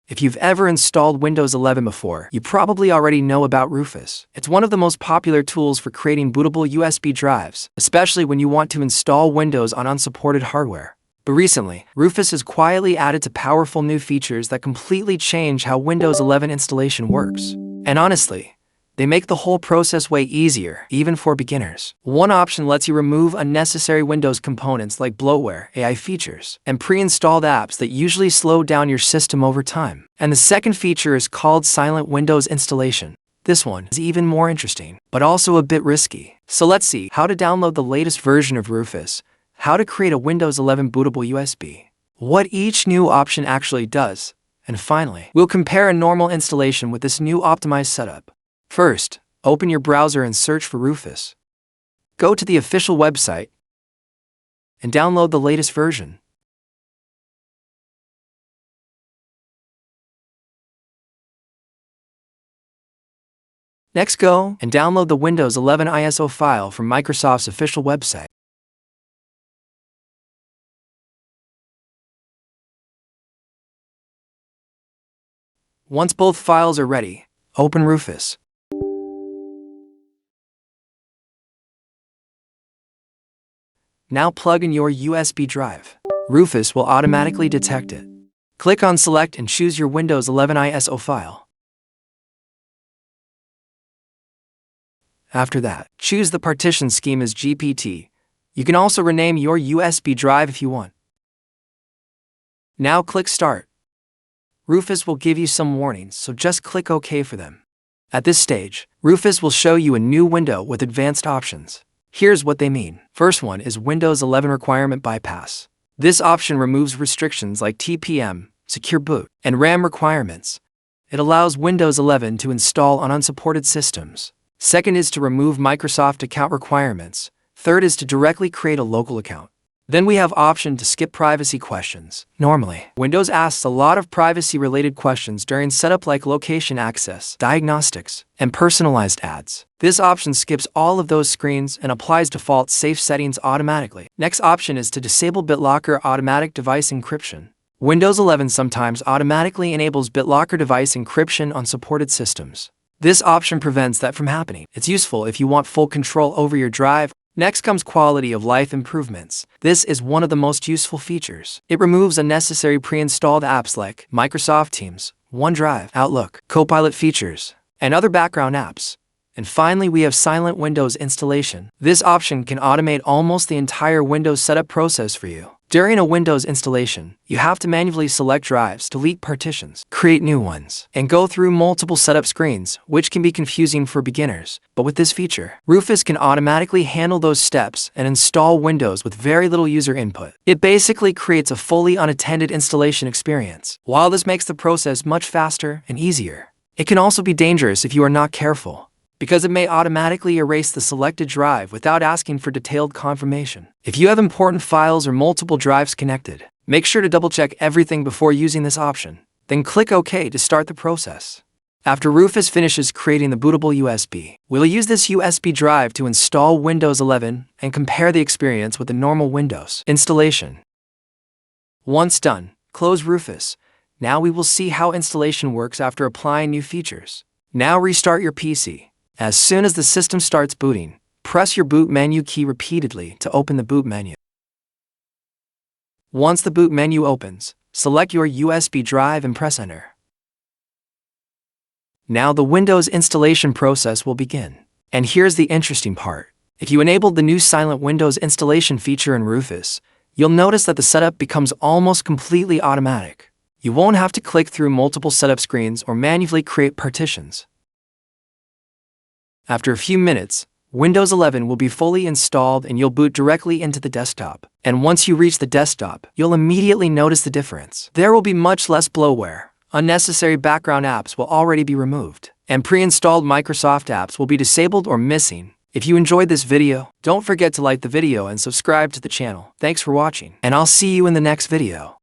If you've ever installed Windows 11 before, you probably already know about Rufus. It's one of the most popular tools for creating bootable USB drives, especially when you want to install Windows on unsupported hardware. But recently, Rufus has quietly added to powerful new features that completely change how Windows 11 installation works. And honestly, they make the whole process way easier, even for beginners. One option lets you remove unnecessary Windows components like bloatware, AI features, and pre-installed apps that usually slow down your system over time. And the second feature is called Silent Windows Installation. This one is even more interesting, but also a bit risky. So let's see how to download the latest version of Rufus, how to create a Windows 11 bootable USB, what each new option actually does, and finally, we'll compare a normal installation with this new optimized setup. First, open your browser and search for Rufus. Go to the official website and download the latest version. Next, go and download the Windows 11 ISO file from Microsoft's official website. Once both files are ready, open Rufus. Now plug in your USB drive. Rufus will automatically detect it. Click on Select and choose your Windows 11 ISO file. After that, choose the partition scheme as GPT. You can also rename your USB drive if you want. Now click Start. Rufus will give you some warnings, so just click OK for them. At this stage, Rufus will show you a new window with advanced options. Here's what they mean. First one is Windows 11 Requirement Bypass. This option removes restrictions like TPM, Secure Boot, and RAM requirements. It allows Windows 11 to install on unsupported systems. Second is to remove Microsoft account requirements. Third is to directly create a local account. Then we have option to skip privacy questions. Normally, Windows asks a lot of privacy-related questions during setup like location access, diagnostics, and personalized ads. This option skips all of those screens and applies default safe settings automatically. Next option is to disable BitLocker automatic device encryption. Windows 11 sometimes automatically enables BitLocker device encryption on supported systems. This option prevents that from happening. It's useful if you want full control over your drive. Next comes quality of life improvements. This is one of the most useful features. It removes unnecessary pre-installed apps like Microsoft Teams, OneDrive, Outlook, Copilot features, and other background apps. And finally, we have Silent Windows Installation. This option can automate almost the entire Windows setup process for you. During a Windows installation, you have to manually select drives, delete partitions, create new ones, and go through multiple setup screens, which can be confusing for beginners. But with this feature, Rufus can automatically handle those steps and install Windows with very little user input. It basically creates a fully unattended installation experience. While this makes the process much faster and easier, it can also be dangerous if you are not careful, because it may automatically erase the selected drive without asking for detailed confirmation. If you have important files or multiple drives connected, make sure to double-check everything before using this option. Then click OK to start the process. After Rufus finishes creating the bootable USB, we'll use this USB drive to install Windows 11 and compare the experience with the normal Windows installation. Once done, close Rufus. Now we will see how installation works after applying new features. Now restart your PC. As soon as the system starts booting, press your boot menu key repeatedly to open the boot menu. Once the boot menu opens, select your USB drive and press Enter. Now the Windows installation process will begin. And here's the interesting part. If you enabled the new Silent Windows Installation feature in Rufus, you'll notice that the setup becomes almost completely automatic. You won't have to click through multiple setup screens or manually create partitions. After a few minutes, Windows 11 will be fully installed and you'll boot directly into the desktop. And once you reach the desktop, you'll immediately notice the difference. There will be much less bloatware. Unnecessary background apps will already be removed, and pre-installed Microsoft apps will be disabled or missing. If you enjoyed this video, don't forget to like the video and subscribe to the channel. Thanks for watching, and I'll see you in the next video.